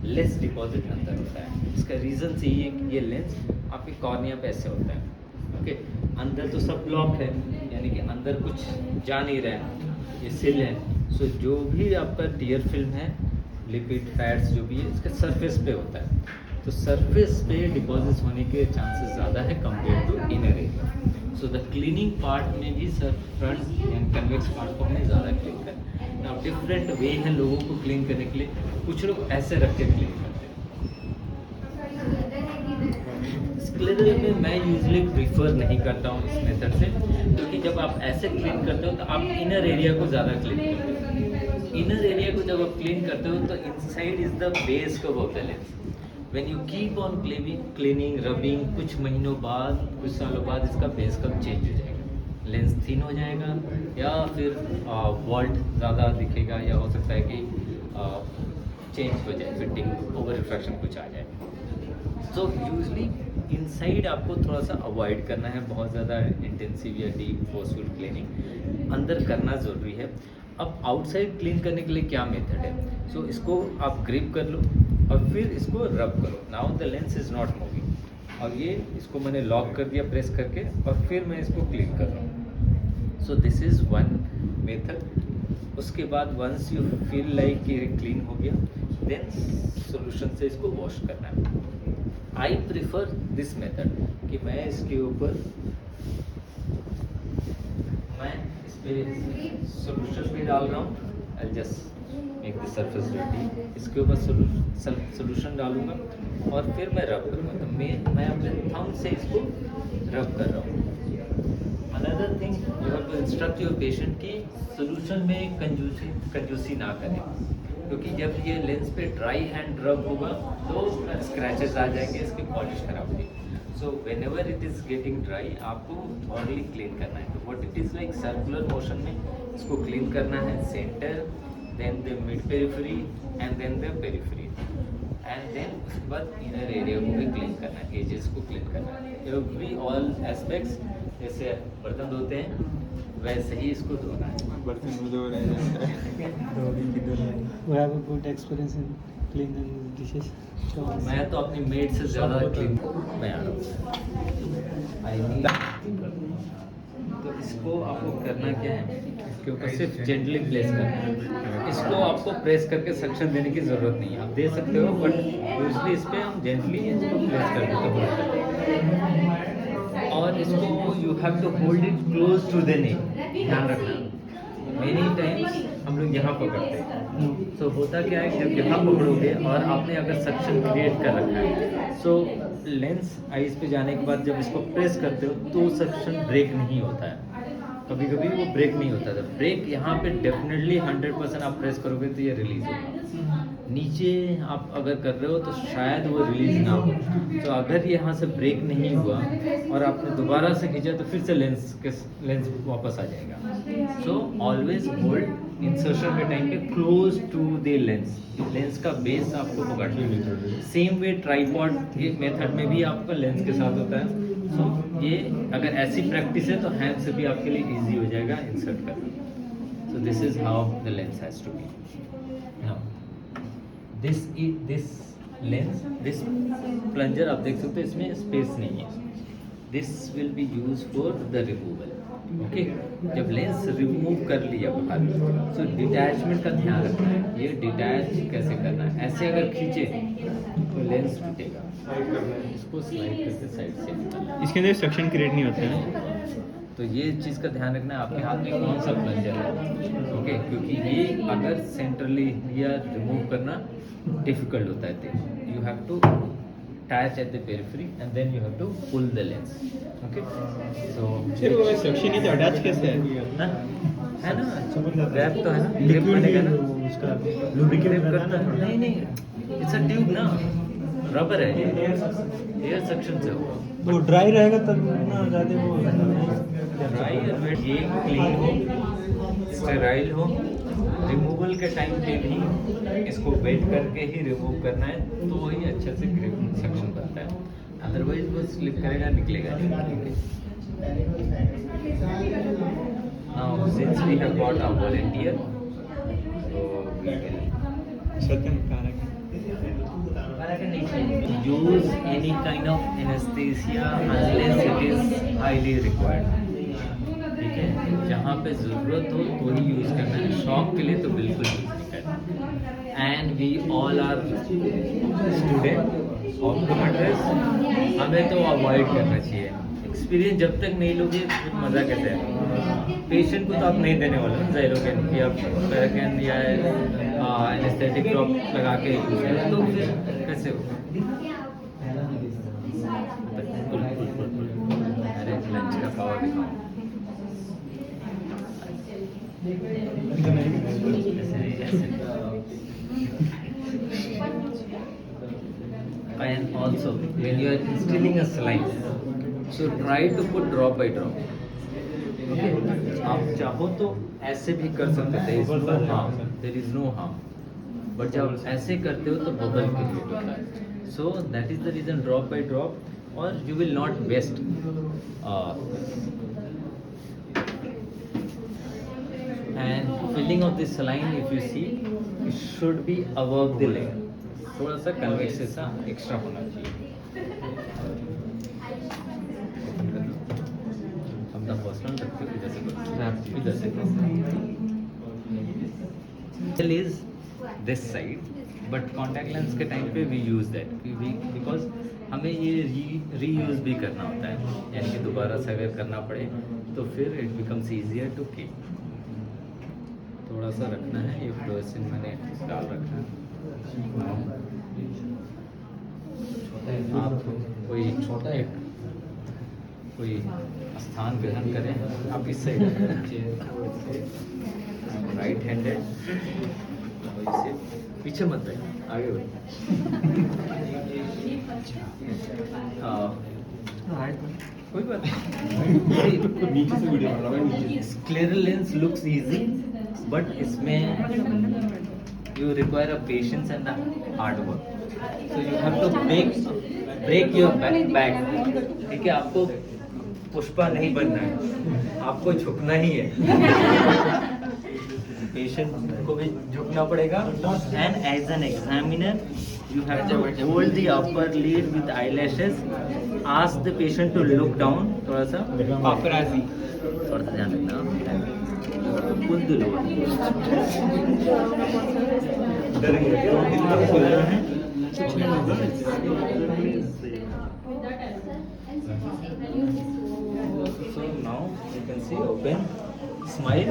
Less deposit अंदर होता है। इसका रीज़न यही है कि ये लेंस आपकी कॉर्निया पे ऐसे होता है, ओके। अंदर तो सब ब्लॉक है, यानी कि अंदर कुछ जा नहीं रहा है, ये सिल है। सो जो भी आपका टीयर फिल्म है, लिपिड फैट्स जो भी है, इसके सरफेस पे होता है। तो सरफेस पे डिपॉजिट्स होने के चांसेस ज़्यादा है compare to inner area. So the cleaning part में भी sir front and convex part को हमें ज़्यादा क्लीन करना है। नाउ डिफरेंट वे है लोगों को क्लीन करने के लिए। कुछ लोग ऐसे रख के क्लीन करते हैं। स्क्लेरल में मैं यूजली प्रीफर नहीं करता हूँ इस मेथड से, क्योंकि जब आप ऐसे क्लीन करते हो तो आप इनर एरिया को ज़्यादा क्लीन करते हो। इनर एरिया को जब आप क्लीन करते हो तो inside is the base curve of the lens. When you keep on cleaning rubbing, कुछ महीनों बाद, कुछ सालों बाद इसका बेस कर्व चेंज हो जाएगा, लेंस थिन हो जाएगा, या फिर वॉल्ट ज़्यादा दिखेगा, या हो सकता है कि चेंज हो जाए, फिटिंग ओवर रिफ्रैक्शन कुछ आ जाए। सो यूजली इनसाइड आपको थोड़ा सा अवॉइड करना है, बहुत ज़्यादा इंटेंसिव या डीप फोर्सफुल क्लीनिंग अंदर करना ज़रूरी है। अब आउटसाइड क्लीन करने के लिए क्या मेथड है? सो इसको आप ग्रिप कर लो और फिर इसको रब करो। Now the lens is not moving, और ये इसको मैंने लॉक कर दिया प्रेस करके, और फिर मैं इसको क्लीन कर रहा हूँ। So this is one method. उसके बाद वंस यू फील लाइक ये क्लीन हो गया, देन सोल्यूशन से इसको वॉश करना है। आई प्रिफर दिस मेथड कि मैं इसके ऊपर मैं इस पे सोल्यूशन भी डाल रहा हूँ। I just make the surface dirty, इसके ऊपर सोल्यूशन डालूंगा और फिर मैं रब करूँगा। तो मैं अपने थंब से इसको रब कर रहा हूँ। Another thing, you have to instruct your patient कि सोल्यूशन में कंजूसी ना करें, क्योंकि जब ये लेंस पे ड्राई हैंड रब होगा तो स्क्रैचेस आ जाएंगे, इसकी पॉलिश खराब होगी। So whenever it is getting dry, आपको थॉरली क्लीन करना है। तो what it is like circular motion में इसको क्लीन करना है, centre, then the mid periphery and then the periphery, and then उसके बाद इनर एरिया को भी क्लीन करना है, एजेस को क्लीन करना है। एवरी ऑल एस्पेक्ट्स, जैसे बर्तन धोते हैं वैसे ही इसको धोना है। बर्तन में धो रहे हैं। We have a good experience in cleaning dishes. So, मैं तो अपनी मेड से ज़्यादा क्लीन मैं आ रहा हूँ। आई मीन, तो इसको आपको करना क्या है, इसके ऊपर सिर्फ जेंटली प्लेस करना है। इसको आपको प्रेस करके सक्शन देने की ज़रूरत नहीं है, आप दे सकते हो, बट यूजली इस पर हम जेंटली इसको प्लेस कर देते हैं। और इसको you have to hold it close to the neck, ध्यान रखना। मेनी टाइम्स हम लोग यहाँ पकड़ते हैं, तो होता क्या है, जब यहाँ पकड़ोगे और आपने अगर सक्शन क्रिएट कर रखा है, सो लेंस आइज पे जाने के बाद जब इसको प्रेस करते हो तो सक्शन ब्रेक नहीं होता है। कभी कभी वो ब्रेक नहीं होता था। ब्रेक यहाँ पे डेफिनेटली 100% आप प्रेस करोगे तो ये रिलीज होगा। नीचे आप अगर कर रहे हो तो शायद वो रिलीज ना हो। तो अगर यहाँ से ब्रेक नहीं हुआ और आपने दोबारा से खींचा तो फिर से लेंस वापस आ जाएगा। सो ऑलवेज होल्ड इंसर्शन के टाइम पे क्लोज टू द लेंस का बेस आपको पकड़ना है। सेम वे ट्राइपॉड के मेथड में भी आपका लेंस के साथ होता है। सो ये अगर ऐसी प्रैक्टिस है तो हैंड से भी आपके लिए इजी हो जाएगा इंसर्ट करना। So this is how the lens has to be. Now this lens, this plunger आप देख सकते हो, इसमें स्पेस नहीं है। This will be use for the removal. Okay, जब लेंस रिमूव कर लिया बाहर, सो डिटैचमेंट का ध्यान रखना है। ये डिटैच कैसे करना है, ऐसे अगर खींचे तो लेंस टूटेगा, इसको स्लाइड करके साइड से निकालना है। इसके अंदर सक्शन क्रिएट नहीं होता है, तो ये चीज़ का ध्यान रखना है आपके हाथ में कौन सा प्लंजर है। ओके, क्योंकि ये अगर सेंट्रली या रिमूव करना डिफिकल्ट होता है। You have to attach at the periphery and then you have to pull the lens. Okay, so फिर वो सक्शन ही तो अटैच कैसे है? है ना, रैप तो है ना, ग्रिप बनेगा ना, उसका ग्रिप करता है। नहीं नहीं, इट्स अ ट्यूब ना, रबर है, एयर सक्शन से होगा। वो ड्राई रहेगा तब ना ज़्यादा वो ड्राई और वेट, ये क्लीन हो, स्टेराइल हो, रिमूवल के टाइम पे भी इसको वेट करके ही रिमूव करना है, तो वही अच्छे से ग्रिप सक्शन बनता है। अदरवाइज वो स्लिप करेगा, निकलेगा नहीं। Now since we have got a volunteer, so we will Satyam कहाँ रखें? use any kind of anesthesia unless it is highly required. ठीक है, जहाँ पे ज़रूरत हो तो ही यूज़ करना है, शौक के लिए तो बिल्कुल यूज़ नहीं करना। And we all are student optometrist, हमें तो अवॉइड करना चाहिए। एक्सपीरियंस जब तक नहीं लोगे फिर मज़ा कैसे है। पेशेंट को तो आप नहीं देने वाले ना ज़ाइलोकेन कि आप पैराकेन या एनेस्थेटिक ड्रॉप लगा के यूज़ करें, तो फिर कैसे होगा। अरे लंच का पावर दिखाओ। And also when you are instilling a saline, so try to put drop by drop. Okay? आप चाहो तो ऐसे भी कर सकते थे, there is no harm. But जब ऐसे करते हो तो बबल क्रिएट होता है. So that is the reason drop by drop, or you will not waste. And filling of this saline, if you see, it should be above the leg. थोड़ा सा convex ऐसा एक्स्ट्रा होना चाहिए। अपना personal रखते हो इधर से इधर से is this side, but contact lens के टाइम पे वी यूज़ दैट बिकॉज हमें ये रीयूज़ भी करना होता है, यानी कि दोबारा से अगर करना पड़े तो फिर it becomes easier to keep. थोड़ा सा रखना है, ये फ्लोरेसेंट मैंने डाल रखा है। आप कोई स्थान ग्रहण करें, आप इस साइड राइट हैंडेड, इसे पीछे मत बैठे, आगे बढ़े। कोई बात नहीं, नीचे से वीडियो बना रहा है। Scleral lens looks easy, but इसमें you require a patience and a hard work, so you have to break your back। ठीक है, आपको पुष्पा नहीं बनना है, आपको झुकना ही है। पेशेंट को भी झुकना पड़ेगा, and as an examiner you have to hold the upper lid with eyelashes, ask the patient to look down, थोड़ा सा पापराजी, थोड़ा सा ध्यान रखना, पुल दो लोग So now you can see, open, smile.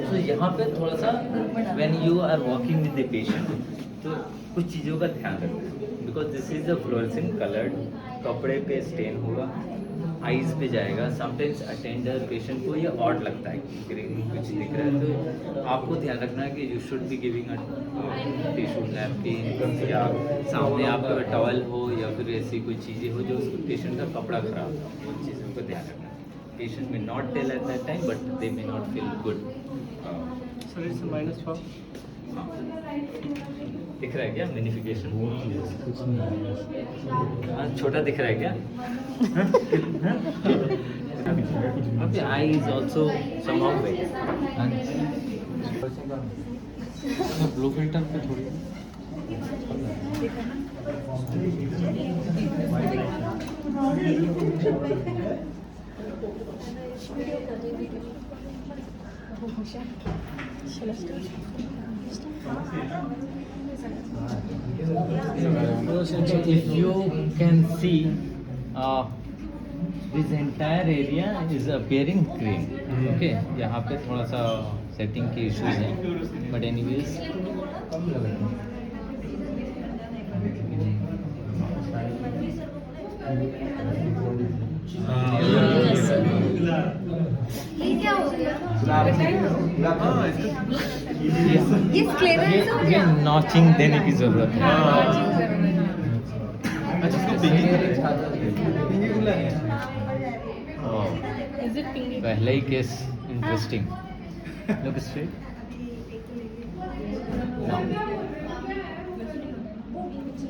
So यहाँ पे थोड़ा सा when you are working with the patient, तो कुछ चीज़ों का ध्यान रखना, because this is the fluorescent coloured, कपड़े पे स्टेन होगा, आईज पे जाएगा। समटाइम्स अटेंडर पेशेंट को ये ऑड लगता है कि ग्रीन कुछ दिख रहा है, तो आपको ध्यान रखना है कि you should be giving a tissue napkin, या सामने आपका टॉवल हो या फिर ऐसी कोई चीज़ें हो जो उस पेशेंट का कपड़ा खराब हो, उन चीज़ों को ध्यान रखना है। पेशेंट में not tell at that time, but they may not feel good. Sir it's -4 दिख रहा है क्या मिनिफिकेशन? छोटा दिख रहा है क्या? Okay, eye is also somehow big. Blue filter पे थोड़ी If you can see, this entire area is appearing green. Okay, यहाँ पे थोड़ा सा सेटिंग के इश्यूज हैं, बट एनीवेज ये क्या हो गया? ये क्लियरेंस हो ये गया? नॉचिंग देने की जरूरत है। पहले ही case interesting. Look straight.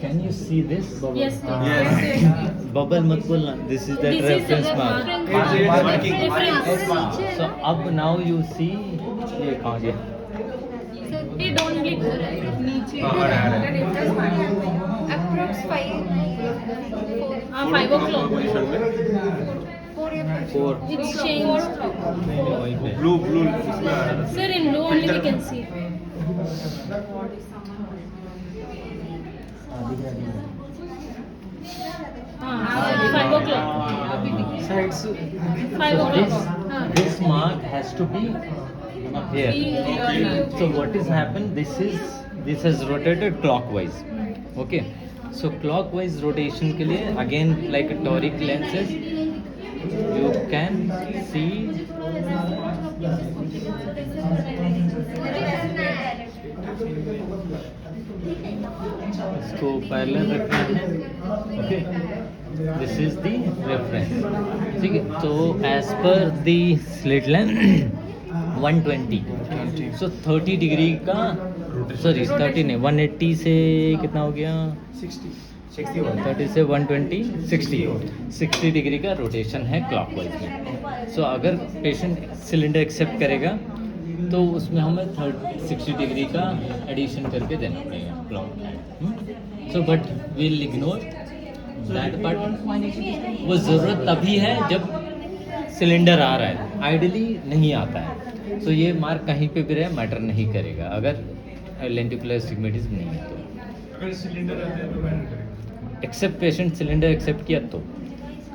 Can you see this? Yes. Bubble मत बोलना. This is that This is reference the mark. reference. So अब now you see ये कहाँ गया? It don't click. Approx 5. 5 o'clock. 4 या 4. It's changed. वहीं पे. ब्लू इसमें आ रहा है। Sir, in low only we can see. हाँ, 5 o'clock. So it's 5 so o'clock. this mark has to be up here. So what is happened? This has rotated clockwise. Okay. So clockwise rotation के लिए again like a toric lenses you can see इसको parallel रखना है. Okay. This is the reference. ठीक है. तो as per the slit length 120. So 30 degree का sorry 30 नहीं 180 से कितना हो गया 30 से 120 60 डिग्री का रोटेशन है क्लॉकवाइज में. सो अगर पेशेंट सिलेंडर एक्सेप्ट करेगा तो उसमें हमें 60 डिग्री का एडिशन करके देना पड़ेगा clock. So but will ignore that part. वो ज़रूरत तभी है जब सिलेंडर आ रहा है. आइडली नहीं आता है. सो ये मार्क कहीं पे भी रहे मैटर नहीं करेगा अगर लेंटिकुलर एस्टिग्मेटिज्म नहीं है तो. एक्सेप्ट पेशेंट सिलेंडर एक्सेप्ट किया तो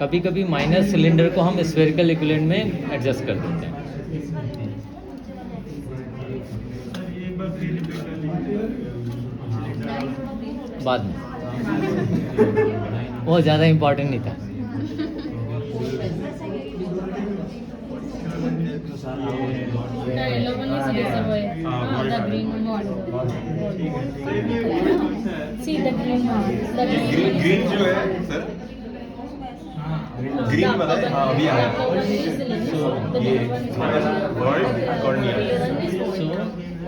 कभी कभी माइनर सिलेंडर को हम स्फेरिकल इक्विवेलेंट में एडजस्ट कर देते हैं. बाद में वो ज़्यादा इम्पोर्टेंट नहीं था. The yellow one is reservoir. The green one. See the green one. The green. Green जो है सर ग्रीन वाला है हाँ अभी आया ये world cornea.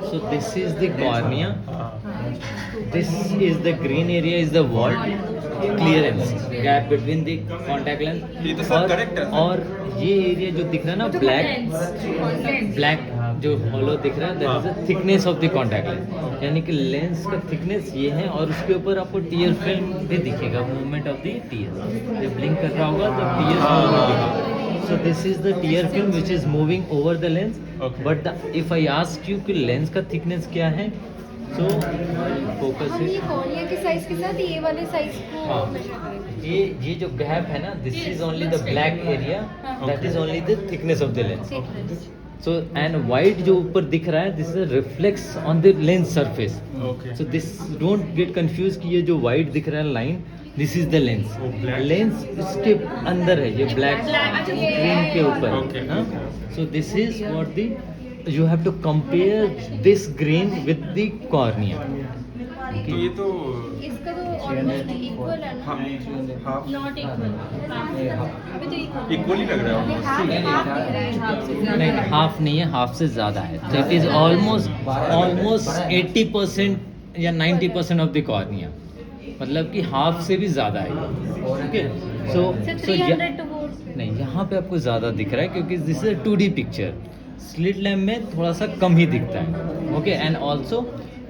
So this is the cornea. This is the green area is the wall clearance gap between the contact lens. ये तो सर correct है सर. और ये एरिया जो दिख रहा है ना ब्लैक जो हॉलो दिख रहा है that is the thickness of the contact lens. यानी कि लेंस का थिकनेस ये है और उसके ऊपर आपको टीयर फिल्म भी दिखेगा मूवमेंट ऑफ द टीयर. जब ब्लिंक कर रहा होगा तो tier. So this is the tear film which is moving over the lens. Okay. But if I ask you कि लेंस का थिकनेस क्या है so फोकस हम है. ये कॉर्निया के साइज के साथ ये वाले साइज को हाँ. measure करेंगे. ये जो गैप है ना this is only the black area that is only the thickness of the lens. So and white जो ऊपर दिख रहा है this is reflex on the lens surface. Okay so this don't get confuse कि ये जो वाइट दिख रहा है line this is the lens. Oh, black. Lens इसके अंदर है ये ब्लैक स्क्रीन के ऊपर. Okay. So this is what the you have to compare this green with the cornea. तो ये तो इसका तो ऑलमोस्ट इक्वल है ना. Half Not equal. अभी तो इक्वल इक्वली लग रहा है हाफ दिख रहा है. हाफ से ज्यादा नहीं है. हाफ नहीं है हाफ से ज़्यादा है. तो इट इज़ ऑलमोस्ट 80% या 90% ऑफ द कॉर्निया. मतलब कि हाफ से भी ज़्यादा है. ओके. So So 300 to 4. नहीं यहाँ पे आपको ज़्यादा दिख रहा है क्योंकि this is 2D picture. Slit lamp में थोड़ा सा कम ही दिखता है. Okay. And also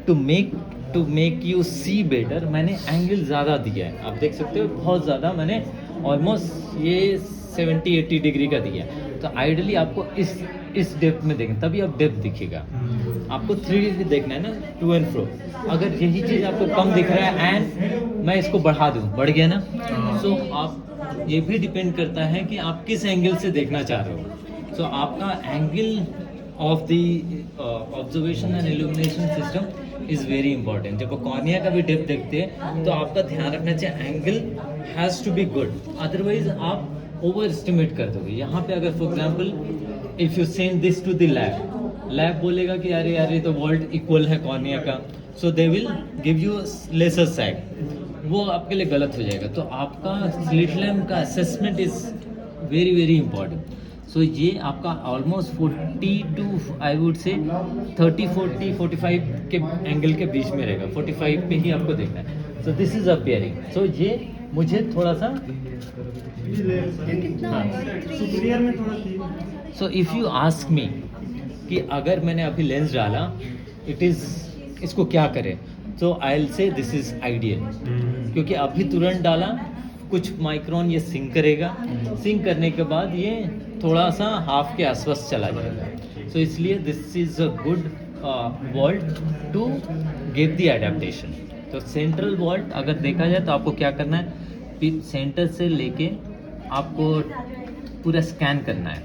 to make you see better मैंने एंगल ज़्यादा दिया है. आप देख सकते हो बहुत ज़्यादा मैंने ऑलमोस्ट ये 70-80 डिग्री का दिया है. तो आइडली आपको इस डेप्थ में देखना तभी आप डेप्थ दिखेगा. आपको 3D देखना है ना टू एंड फ्रो. अगर यही चीज़ आपको कम दिख रहा है एंड मैं इसको बढ़ा दूँ बढ़ गया ना. सो आप ये भी डिपेंड करता है कि आप किस एंगल से देखना चाह रहे हो. सो आपका angle of the observation and illumination system is very important. जब कॉर्निया का भी डेप्थ देखते हैं तो आपका ध्यान रखना चाहिए angle has to be good. Otherwise आप ओवर एस्टिमेट कर दोगे. यहाँ पे अगर for example if you send this to the lab बोलेगा कि अरे यार ये तो वोल्ट इक्वल है कॉर्निया का. So they will give you lesser sag. वो आपके लिए गलत हो जाएगा. तो आपका स्लिट लैम्प का assessment is very very important. So ये आपका almost 40 to I would say 30, 40, 45 के एंगल के बीच में रहेगा. 45 पे ही आपको देखना है. So this is appearing. So ये मुझे थोड़ा सा हाँ. So if you ask me कि अगर मैंने अभी लेंस डाला, इट इज इसको क्या करें, तो I will say this is ideal. क्योंकि अभी तुरंत डाला, कुछ माइक्रोन ये सिंक करेगा, सिंक करने के बाद ये थोड़ा सा हाफ के आसपास चला जाएगा. सो इसलिए this is a good vault to give the adaptation. तो सेंट्रल वॉल्ट अगर देखा जाए तो आपको क्या करना है, सेंटर से लेके आपको पूरा स्कैन करना है.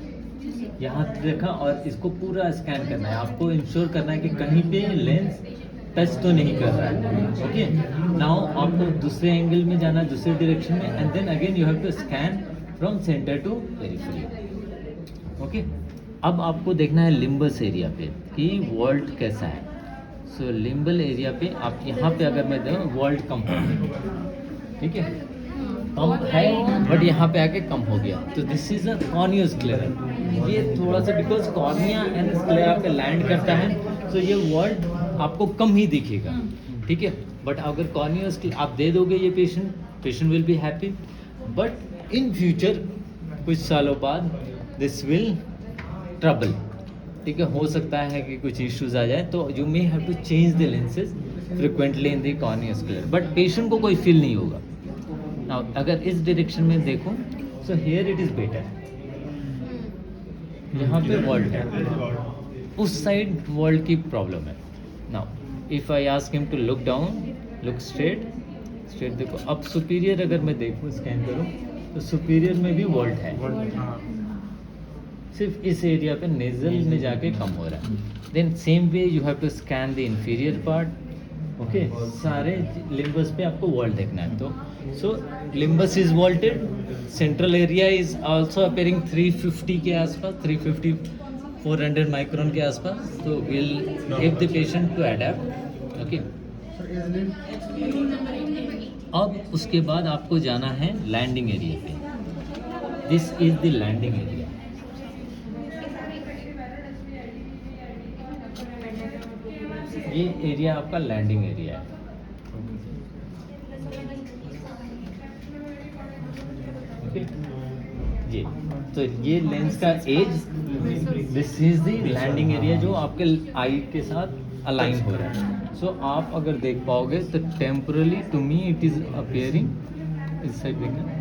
यहाँ देखा और इसको पूरा स्कैन करना है. आपको इंश्योर करना है कि कहीं पे लेंस टच तो नहीं कर रहा है. ओके, नाउ आपको दूसरे एंगल में जाना, दूसरे डायरेक्शन में, and then again you have to scan from centre to periphery. Okay, अब आपको देखना है लिम्बस एरिया पे कि वॉल्ट कैसा है. सो लिम्बल एरिया पे आप यहाँ पे अगर मैं दूँ वॉल्ट कम हो गया, ठीक है, कम है बट यहाँ पे आके कम हो गया. तो दिस इज अ कॉर्नियो स्क्लेरा. ये थोड़ा सा बिकॉज कॉर्निया एंड स्क्लेरा पे लैंड करता है, तो ये वॉल्ट आपको कम ही दिखेगा, ठीक है. बट अगर कॉर्नियो आप दे दोगे ये patient will be happy. But in future कुछ सालों बाद दिस विल ट्रबल, ठीक है. हो सकता है कि कुछ इश्यूज आ जाए, तो you may have to change the lenses frequently in the corneo sclera. But patient को कोई फील नहीं होगा. नाउ अगर इस डायरेक्शन में देखो, so here it is better. यहाँ पे वॉल्ट है, उस साइड वॉल्ट की प्रॉब्लम है. Now if I ask him to look down, look straight, straight देखो. अब सुपीरियर अगर मैं देखूँ, स्कैन करूँ, तो सुपीरियर में भी वॉल्ट है, सिर्फ इस एरिया पे नेजल में जाके कम हो रहा है. Then same way you have to scan the inferior part. Okay, सारे लिम्बस पे आपको वॉल्ट देखना है. तो so limbus is vaulted, central area is also appearing 350 के आसपास, 350 400 माइक्रोन के आसपास. तो will give the patient to adapt. Okay, अब उसके बाद आपको जाना है लैंडिंग एरिया पे. This is the landing area. ये एरिया आपका लैंडिंग एरिया है. ओके जी, तो ये लेंस का edge, this is the landing area जो आपके आई के साथ अलाइन हो रहा है. सो आप अगर देख पाओगे तो temporally to me it is appearing इस साइड देखना.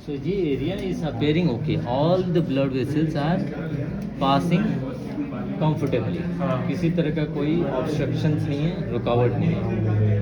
So ये area is appearing okay. All the blood vessels are passing comfortably. किसी तरह का कोई obstructions नहीं है, रुकावट नहीं है.